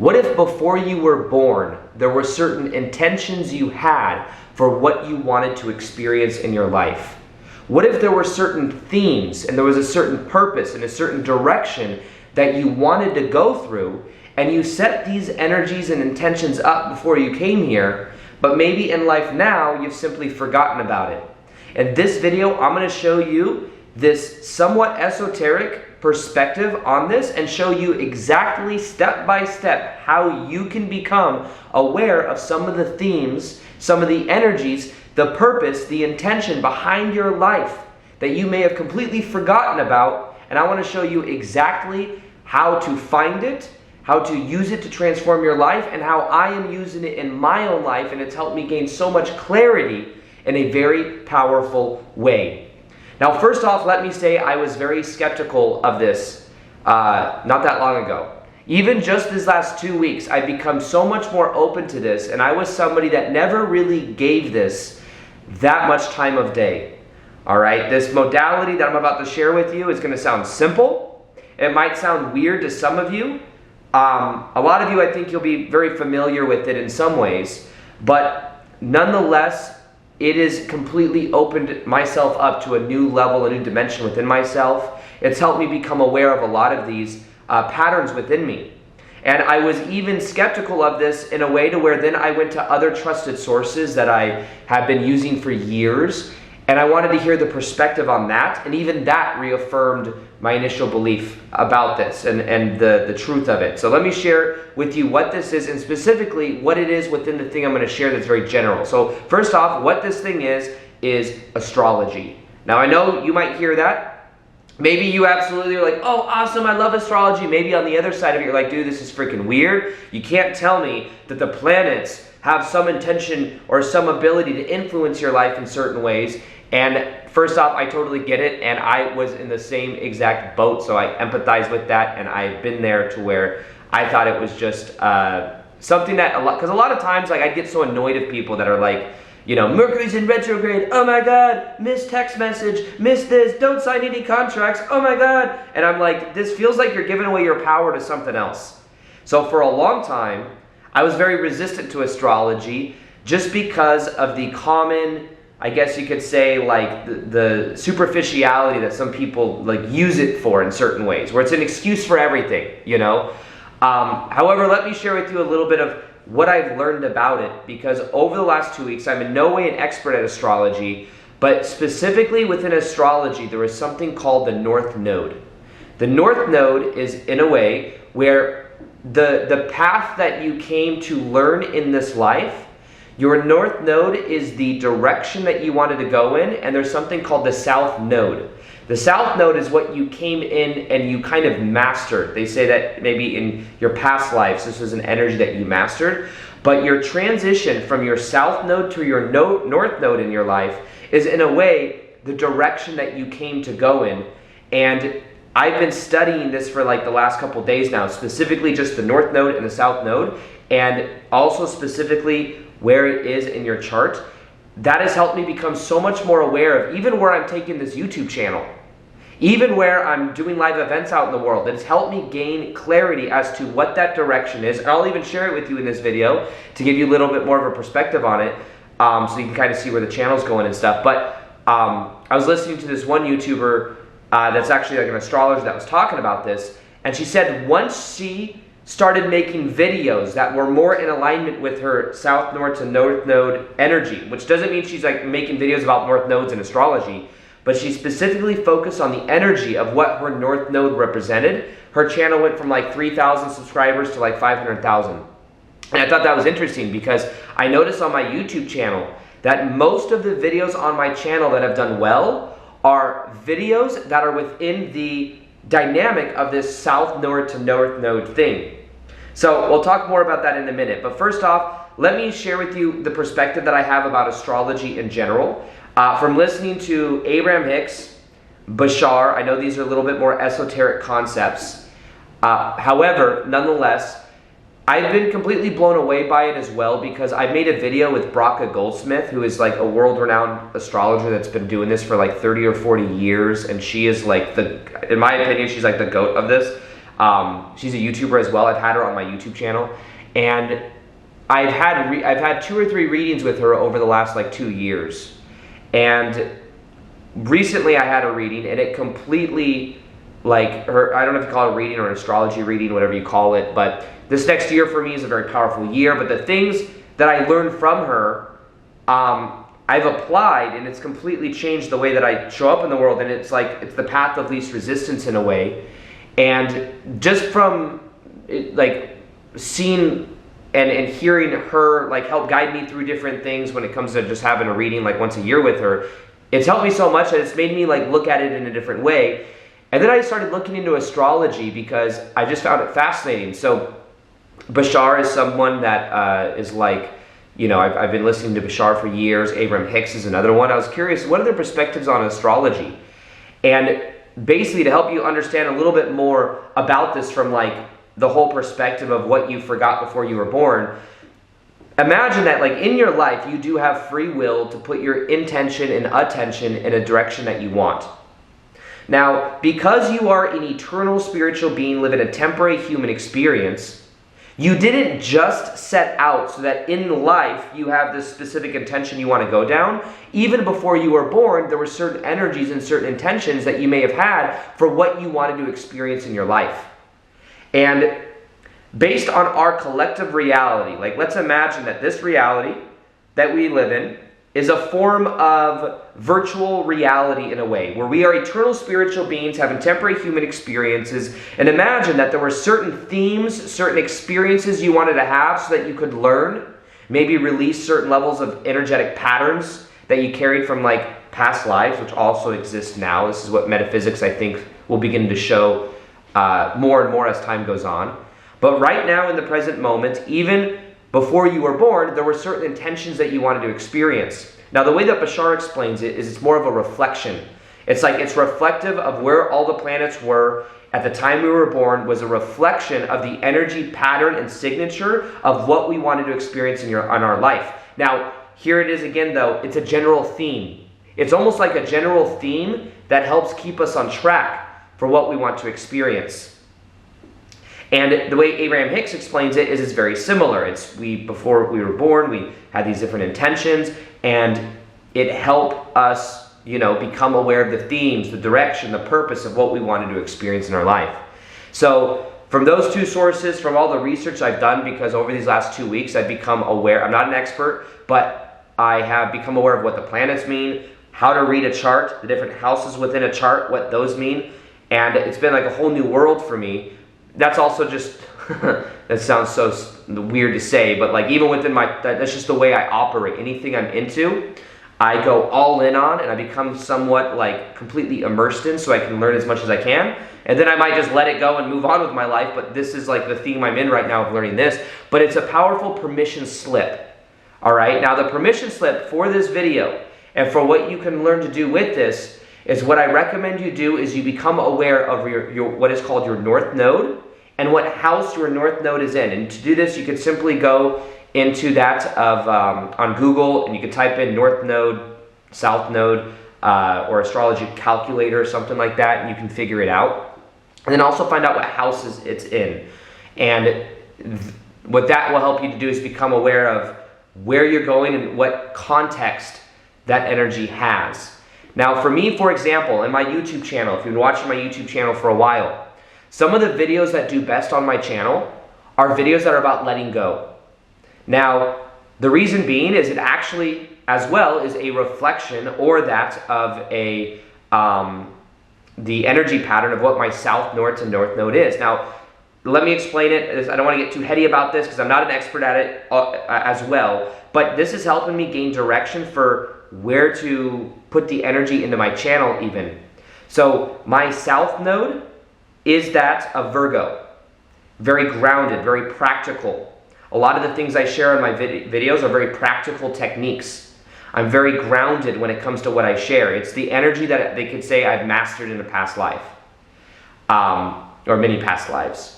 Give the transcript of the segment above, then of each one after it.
What if before you were born, there were certain intentions you had for what you wanted to experience in your life? What if there were certain themes and there was a certain purpose and a certain direction that you wanted to go through, and you set these energies and intentions up before you came here, but maybe in life now you've simply forgotten about it? In this video, I'm going to show you this somewhat esoteric perspective on this and show you exactly step by step how you can become aware of some of the themes, some of the energies, the purpose, the intention behind your life that you may have completely forgotten about. And I want to show you exactly how to find it, how to use it to transform your life, and how I am using it in my own life, and it's helped me gain so much clarity in a very powerful way. Now, first off, let me say I was very skeptical of this not that long ago. Even just these last 2 weeks, I've become so much more open to this, and I was somebody that never really gave this that much time of day. All right, this modality that I'm about to share with you is going to sound simple. It might sound weird to some of you. A lot of you, I think you'll be very familiar with it in some ways, but nonetheless, it has completely opened myself up to a new level, a new dimension within myself. It's helped me become aware of a lot of these patterns within me. And I was even skeptical of this in a way to where then I went to other trusted sources that I have been using for years, and I wanted to hear the perspective on that, and even that reaffirmed my initial belief about this and the truth of it. So let me share with you what this is, and specifically what it is within the thing I'm going to share that's very general. So first off, what this thing is astrology. Now I know you might hear that. Maybe you absolutely are like, oh, awesome, I love astrology. Maybe on the other side of it, you're like, dude, this is freaking weird. You can't tell me that the planets have some intention or some ability to influence your life in certain ways. And first off, I totally get it, and I was in the same exact boat, so I empathize with that, and I've been there to where I thought it was just something that, because a lot of times, like, I get so annoyed at people that are like, you know, Mercury's in retrograde, oh my God, missed text message, missed this, don't sign any contracts, oh my God. And I'm like, this feels like you're giving away your power to something else. So for a long time, I was very resistant to astrology just because of the common, I guess you could say, like the superficiality that some people like use it for in certain ways, where it's an excuse for everything, you know. However, let me share with you a little bit of what I've learned about it, because over the last 2 weeks, I'm in no way an expert at astrology, but specifically within astrology, there is something called the North Node. The North Node is, in a way, where the path that you came to learn in this life, your North Node is the direction that you wanted to go in, and there's something called the South Node. The South Node is what you came in and you kind of mastered. They say that maybe in your past lives, this was an energy that you mastered, but your transition from your South Node to your North Node in your life is, in a way, the direction that you came to go in. And I've been studying this for like the last couple days now, specifically just the North Node and the South Node, and also specifically where it is in your chart. That has helped me become so much more aware of even where I'm taking this YouTube channel, even where I'm doing live events out in the world. It's helped me gain clarity as to what that direction is. And I'll even share it with you in this video to give you a little bit more of a perspective on it, so you can kind of see where the channel's going and stuff. But I was listening to this one YouTuber that's actually like an astrologer that was talking about this, and she said once she started making videos that were more in alignment with her South Node to North Node energy, which doesn't mean she's like making videos about North Nodes and astrology, but she specifically focused on the energy of what her North Node represented. Her channel went from like 3,000 subscribers to like 500,000. And I thought that was interesting because I noticed on my YouTube channel that most of the videos on my channel that have done well are videos that are within the dynamic of this South Node to North Node thing. So we'll talk more about that in a minute. But first off, let me share with you the perspective that I have about astrology in general. From listening to Abraham Hicks, Bashar, I know these are a little bit more esoteric concepts. However, nonetheless, I've been completely blown away by it as well, because I made a video with Braca Goldsmith, who is like a world-renowned astrologer that's been doing this for like 30 or 40 years, and she is like in my opinion, she's like the GOAT of this. She's a YouTuber as well. I've had her on my YouTube channel, and I've had 2 or 3 readings with her over the last like 2 years, and recently I had a reading, and it completely, like, I don't know if you call it a reading or an astrology reading, whatever you call it, but this next year for me is a very powerful year. But the things that I learned from her, I've applied, and it's completely changed the way that I show up in the world. And it's like, it's the path of least resistance in a way. And just from like seeing and hearing her like help guide me through different things when it comes to just having a reading like once a year with her, it's helped me so much that it's made me like look at it in a different way. And then I started looking into astrology because I just found it fascinating. So Bashar is someone that is like, you know, I've been listening to Bashar for years. Abraham Hicks is another one. I was curious, what are their perspectives on astrology? And basically to help you understand a little bit more about this from like the whole perspective of what you forgot before you were born, imagine that like in your life you do have free will to put your intention and attention in a direction that you want. Now, because you are an eternal spiritual being living a temporary human experience, you didn't just set out so that in life you have this specific intention you want to go down. Even before you were born, there were certain energies and certain intentions that you may have had for what you wanted to experience in your life. And based on our collective reality, like let's imagine that this reality that we live in is a form of virtual reality in a way, where we are eternal spiritual beings having temporary human experiences. And imagine that there were certain themes, certain experiences you wanted to have so that you could learn, maybe release certain levels of energetic patterns that you carried from like past lives, which also exist now. This is what metaphysics, I think, will begin to show more and more as time goes on. But right now in the present moment, even before you were born, there were certain intentions that you wanted to experience. Now, the way that Bashar explains it is it's more of a reflection. It's like it's reflective of where all the planets were at the time we were born, was a reflection of the energy pattern and signature of what we wanted to experience in our life. Now, here it is again though, it's a general theme. It's almost like a general theme that helps keep us on track for what we want to experience. And the way Abraham Hicks explains it is it's very similar. It's before we were born, we had these different intentions, and it helped us, you know, become aware of the themes, the direction, the purpose of what we wanted to experience in our life. So from those two sources, from all the research I've done, because over these last 2 weeks I've become aware, I'm not an expert, but I have become aware of what the planets mean, how to read a chart, the different houses within a chart, what those mean, and it's been like a whole new world for me. That's also just, that sounds so weird to say, but like even within that's just the way I operate. Anything I'm into, I go all in on, and I become somewhat like completely immersed in so I can learn as much as I can. And then I might just let it go and move on with my life, but this is like the theme I'm in right now of learning this. But it's a powerful permission slip. All right, now the permission slip for this video and for what you can learn to do with this is what I recommend you do is you become aware of your what is called your north node and what house your north node is in. And to do this, you could simply go into that of on Google, and you could type in north node, south node, or astrology calculator or something like that, and you can figure it out. And then also find out what houses it's in. And what that will help you to do is become aware of where you're going and what context that energy has. Now for me, for example, in my YouTube channel, if you've been watching my YouTube channel for a while, some of the videos that do best on my channel are videos that are about letting go. Now, the reason being is it actually, as well, is a reflection or that of the energy pattern of what my south, north, and north node is. Now, let me explain it. I don't want to get too heady about this because I'm not an expert at it as well, but this is helping me gain direction for where to put the energy into my channel even. So my south node is that of Virgo. Very grounded, very practical. A lot of the things I share in my videos are very practical techniques. I'm very grounded when it comes to what I share. It's the energy that they could say I've mastered in a past life, or many past lives.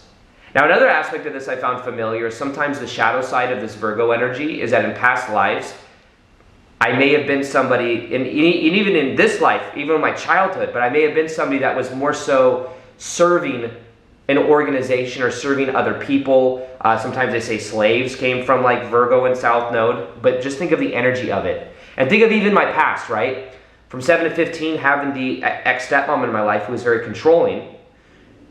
Now another aspect of this I found familiar is sometimes the shadow side of this Virgo energy is that in past lives, I may have been somebody, and even in this life, even in my childhood, but I may have been somebody that was more so serving an organization or serving other people. Sometimes they say slaves came from like Virgo and South Node, but just think of the energy of it. And think of even my past, right? From 7 to 15, having the ex-stepmom in my life who was very controlling.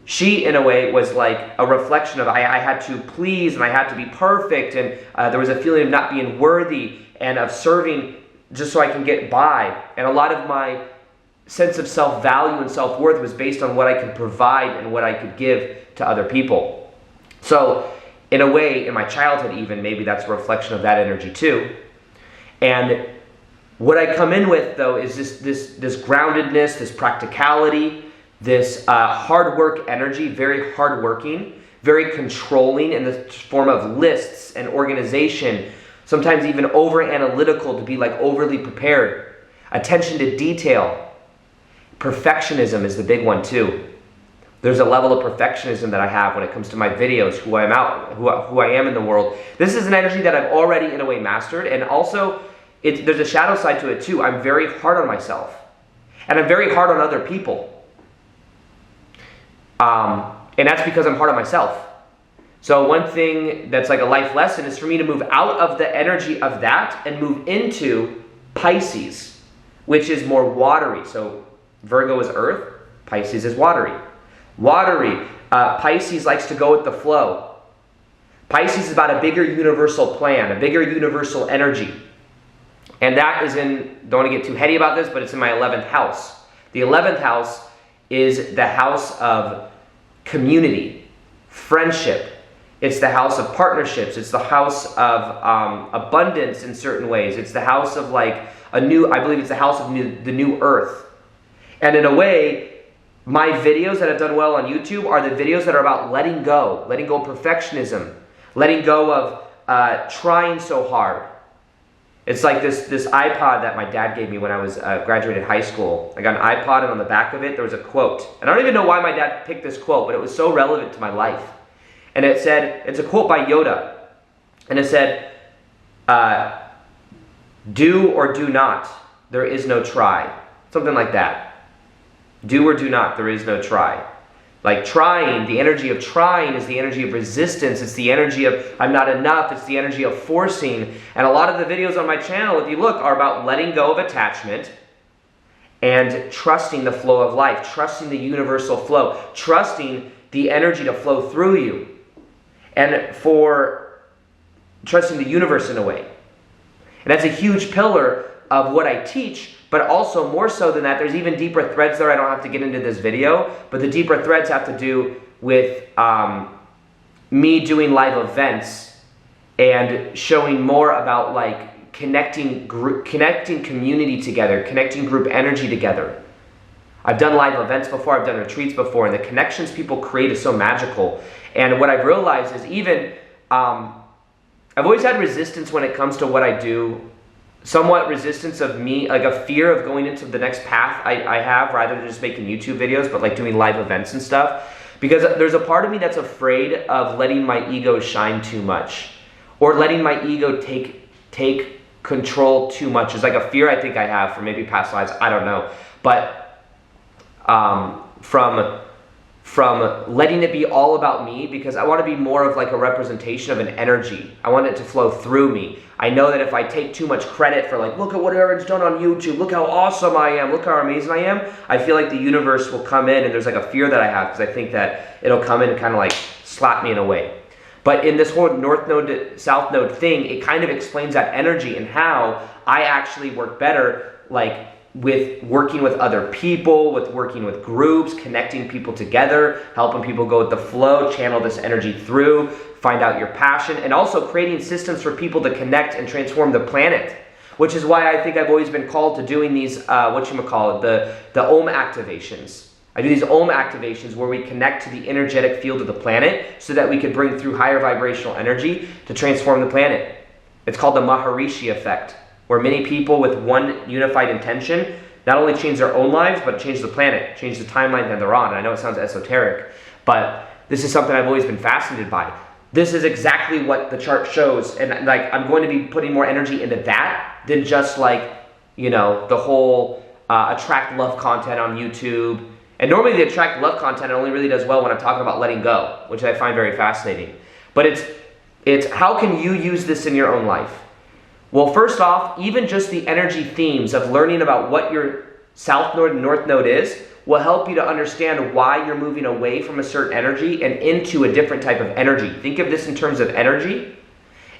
She, in a way, was like a reflection of I had to please and I had to be perfect, and there was a feeling of not being worthy and of serving just so I can get by. And a lot of my sense of self-value and self-worth was based on what I could provide and what I could give to other people. So, in a way, in my childhood even, maybe that's a reflection of that energy too. And what I come in with, though, is this groundedness, this practicality, this hard work energy, very hardworking, very controlling in the form of lists and organization, sometimes even over-analytical to be like overly prepared, attention to detail. Perfectionism is the big one too. There's a level of perfectionism that I have when it comes to my videos, who I am in the world. This is an energy that I've already in a way mastered, and also there's a shadow side to it too. I'm very hard on myself, and I'm very hard on other people. And that's because I'm hard on myself. So one thing that's like a life lesson is for me to move out of the energy of that and move into Pisces, which is more watery. So Virgo is earth, Pisces is watery. Watery, Pisces likes to go with the flow. Pisces is about a bigger universal plan, a bigger universal energy. And that is don't want to get too heady about this, but it's in my 11th house. The 11th house is the house of community, friendship. It's the house of partnerships. It's the house of abundance in certain ways. It's the house of like I believe it's the house of the new earth. And in a way, my videos that have done well on YouTube are the videos that are about letting go of perfectionism, letting go of trying so hard. It's like this iPod that my dad gave me when I was graduated high school. I got an iPod, and on the back of it, there was a quote. And I don't even know why my dad picked this quote, but it was so relevant to my life. And it said, it's a quote by Yoda. And it said, do or do not, there is no try. Something like that. Do or do not, there is no try. Like trying, the energy of trying is the energy of resistance. It's the energy of I'm not enough. It's the energy of forcing. And a lot of the videos on my channel, if you look, are about letting go of attachment and trusting the flow of life, trusting the universal flow, trusting the energy to flow through you, and for trusting the universe in a way. And that's a huge pillar of what I teach. But also, more so than that, there's even deeper threads there. I don't have to get into this video, but the deeper threads have to do with me doing live events and showing more about like connecting community together, connecting group energy together. I've done live events before, I've done retreats before, and the connections people create is so magical. And what I've realized is even, I've always had resistance when it comes to what I do. Somewhat resistance of me, like a fear of going into the next path I have, rather than just making YouTube videos, but like doing live events and stuff. Because there's a part of me that's afraid of letting my ego shine too much, or letting my ego take control too much. It's like a fear I think I have from maybe past lives, I don't know. But from letting it be all about me, because I want to be more of like a representation of an energy. I want it to flow through me. I know that if I take too much credit for like, look at what Aaron's done on YouTube, look how awesome I am, look how amazing I am, I feel like the universe will come in, and there's like a fear that I have because I think that it'll come in and kind of like slap me in a way. But in this whole North Node to South Node thing, it kind of explains that energy and how I actually work better like with working with other people, with working with groups, connecting people together, helping people go with the flow, channel this energy through, find out your passion, and also creating systems for people to connect and transform the planet, which is why I think I've always been called to doing these, the Om activations. I do these Om activations where we connect to the energetic field of the planet so that we could bring through higher vibrational energy to transform the planet. It's called the Maharishi Effect, where many people with one unified intention not only change their own lives, but change the planet, change the timeline that they're on. And I know it sounds esoteric, but this is something I've always been fascinated by. This is exactly what the chart shows, and like I'm going to be putting more energy into that than just like, you know, the whole attract love content on YouTube And normally the attract love content only really does well when I'm talking about letting go, which I find very fascinating. But it's how can you use this in your own life? Well, first off, even just the energy themes of learning about what your south node and north node is will help you to understand why you're moving away from a certain energy and into a different type of energy. Think of this in terms of energy.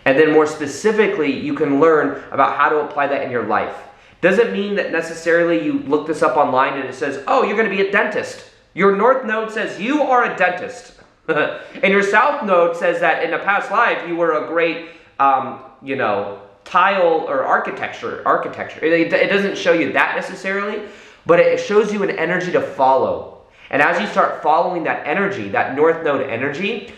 And then more specifically, you can learn about how to apply that in your life. Doesn't mean that necessarily you look this up online and it says, oh, you're going to be a dentist. Your north node says you are a dentist. And your south node says that in a past life you were a great, tile or architecture. It doesn't show you that necessarily, but it shows you an energy to follow. And as you start following that energy, that north node energy,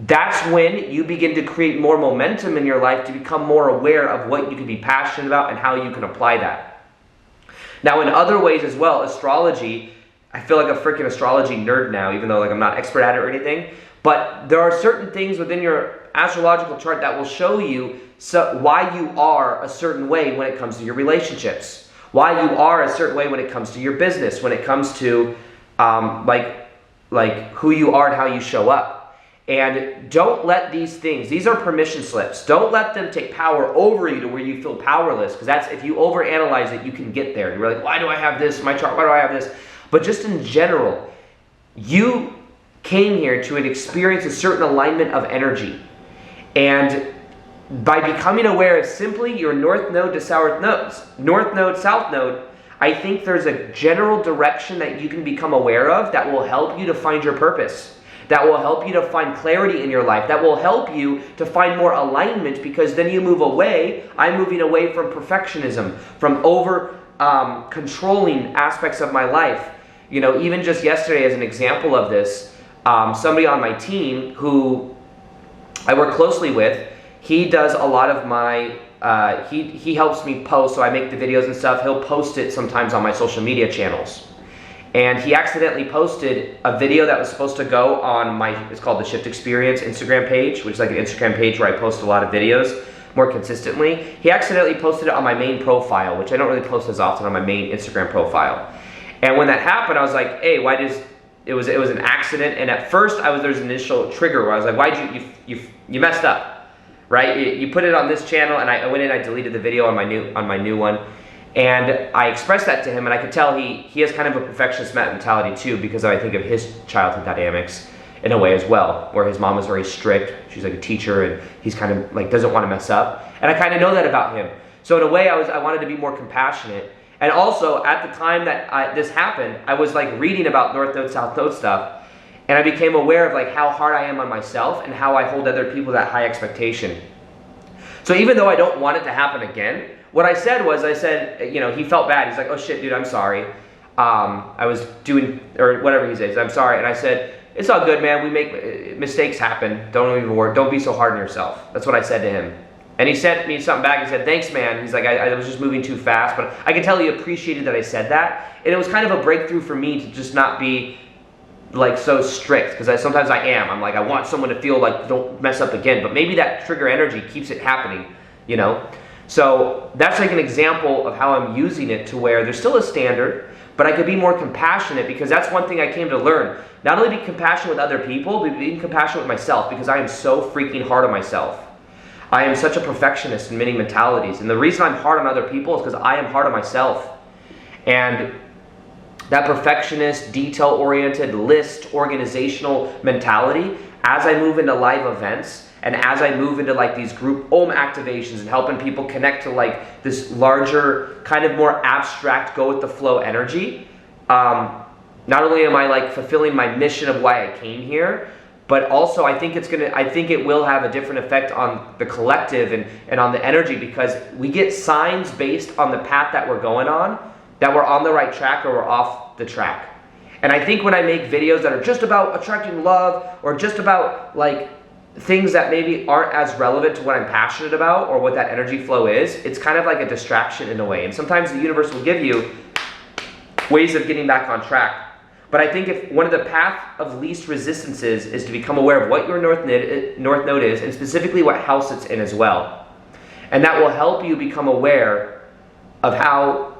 that's when you begin to create more momentum in your life to become more aware of what you can be passionate about and how you can apply that. Now, in other ways as well, astrology, I feel like a freaking astrology nerd now, even though I'm not expert at it or anything, but there are certain things within your astrological chart that will show you why you are a certain way when it comes to your relationships, why you are a certain way when it comes to your business, when it comes to like who you are and how you show up. And don't let these are permission slips. Don't let them take power over you to where you feel powerless, because that's, if you overanalyze it, you can get there. You're like, why do I have this in my chart? Why do I have this? But just in general, you came here to experience a certain alignment of energy. And by becoming aware of simply your north node to south nodes, north node, south node, I think there's a general direction that you can become aware of that will help you to find your purpose, that will help you to find clarity in your life, that will help you to find more alignment, because then you move away. I'm moving away from perfectionism, from over controlling aspects of my life. Even just yesterday as an example of this, somebody on my team who I work closely with, he does a lot of my, he helps me post, so I make the videos and stuff. He'll post it sometimes on my social media channels. And he accidentally posted a video that was supposed to go on it's called the Shift Experience Instagram page, which is like an Instagram page where I post a lot of videos more consistently. He accidentally posted it on my main profile, which I don't really post as often on my main Instagram profile. And when that happened, I was like, hey, it was an accident. And at first there's an initial trigger where I was like, why'd you messed up, right? You put it on this channel, and I went in, I deleted the video on my new one. And I expressed that to him, and I could tell he has kind of a perfectionist mentality too, because I think of his childhood dynamics in a way as well, where his mom is very strict. She's like a teacher, and he's kind of like doesn't want to mess up. And I kind of know that about him. So in a way, I wanted to be more compassionate. And also, at the time that this happened, I was like reading about north node, south node stuff, and I became aware of like how hard I am on myself and how I hold other people that high expectation. So even though I don't want it to happen again, what I said, he felt bad. He's like, oh shit, dude, I'm sorry. I was doing, or whatever he says, I'm sorry. And I said, it's all good, man. We make mistakes happen. Don't even worry. Don't be so hard on yourself. That's what I said to him. And he sent me something back. He said, thanks, man. He's like, I was just moving too fast. But I could tell he appreciated that I said that. And it was kind of a breakthrough for me to just not be like so strict, because sometimes I am. I'm like, I want someone to feel like don't mess up again. But maybe that trigger energy keeps it happening, So that's like an example of how I'm using it, to where there's still a standard, but I could be more compassionate, because that's one thing I came to learn. Not only be compassionate with other people, but be compassionate with myself, because I am so freaking hard on myself. I am such a perfectionist in many mentalities. And the reason I'm hard on other people is because I am hard on myself. And that perfectionist, detail-oriented, list, organizational mentality, as I move into live events, and as I move into like these group Om activations and helping people connect to like this larger, kind of more abstract, go with the flow energy, not only am I like fulfilling my mission of why I came here, but also I think it will have a different effect on the collective and on the energy, because we get signs based on the path that we're going on, that we're on the right track or we're off the track. And I think when I make videos that are just about attracting love, or just about like things that maybe aren't as relevant to what I'm passionate about or what that energy flow is, it's kind of like a distraction in a way. And sometimes the universe will give you ways of getting back on track. But I think if one of the path of least resistances is to become aware of what your north node is, and specifically what house it's in as well. And that will help you become aware of how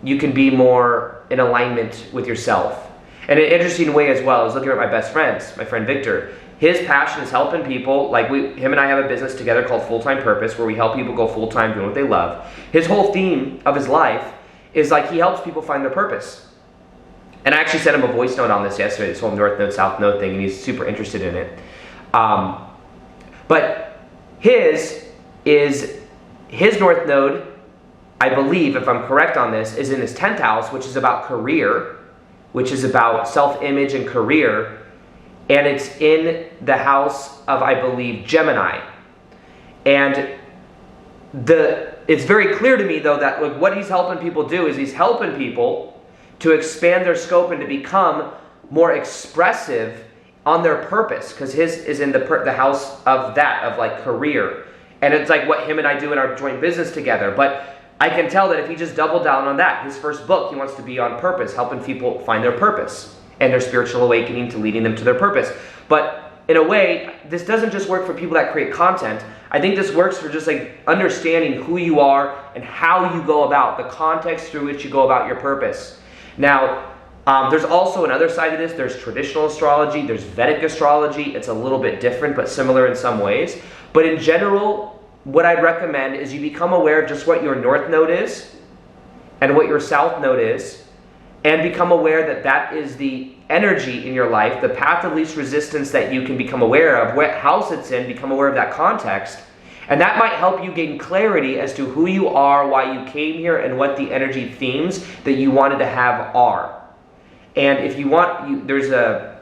you can be more in alignment with yourself. And an interesting way as well, I was looking at my best friends, my friend Victor. His passion is helping people, like him and I have a business together called Full-Time Purpose, where we help people go full-time doing what they love. His whole theme of his life is like he helps people find their purpose. And I actually sent him a voice note on this yesterday, this whole North Node, South Node thing, and he's super interested in it. But his North Node, I believe, if I'm correct on this, is in his 10th house, which is about career, which is about self-image and career. And it's in the house of, I believe, Gemini. And it's very clear to me, though, that like, what he's helping people do is he's helping people to expand their scope and to become more expressive on their purpose, because his is in the house of that, of like career. And it's like what him and I do in our joint business together. But I can tell that if he just doubled down on that, his first book, he wants to be on purpose, helping people find their purpose and their spiritual awakening to leading them to their purpose. But in a way, this doesn't just work for people that create content. I think this works for just like understanding who you are and how you go about, the context through which you go about your purpose. Now, there's also another side of this. There's traditional astrology, there's Vedic astrology. It's a little bit different, but similar in some ways. But in general, what I'd recommend is you become aware of just what your North Node is and what your South Node is, and become aware that that is the energy in your life, the path of least resistance that you can become aware of, what house it's in, become aware of that context. And that might help you gain clarity as to who you are, why you came here, and what the energy themes that you wanted to have are. And if you want, there's a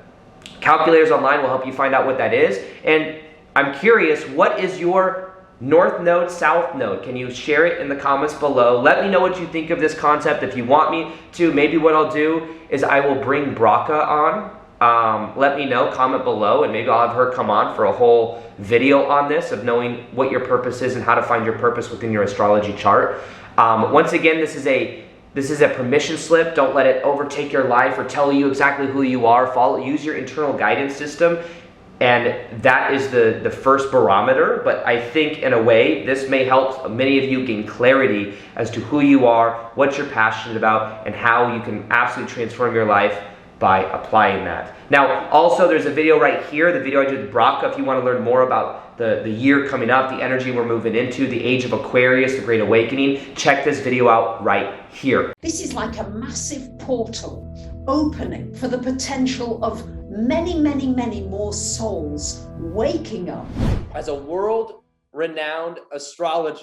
calculators online will help you find out what that is. And I'm curious, what is your North Node, South Node? Can you share it in the comments below? Let me know what you think of this concept. If you want me to, maybe what I'll do is I will bring Braca on. Let me know, comment below, and maybe I'll have her come on for a whole video on this, of knowing what your purpose is and how to find your purpose within your astrology chart. Once again, this is a permission slip. Don't let it overtake your life or tell you exactly who you are. Use your internal guidance system. And that is the first barometer, but I think in a way this may help many of you gain clarity as to who you are, what you're passionate about, and how you can absolutely transform your life by applying that. Now, also there's a video right here, the video I did with Braca, if you want to learn more about the year coming up, the energy we're moving into, the age of Aquarius, the Great Awakening. Check this video out right here. This is like a massive portal opening for the potential of many, many, many more souls waking up. As a world-renowned astrologer,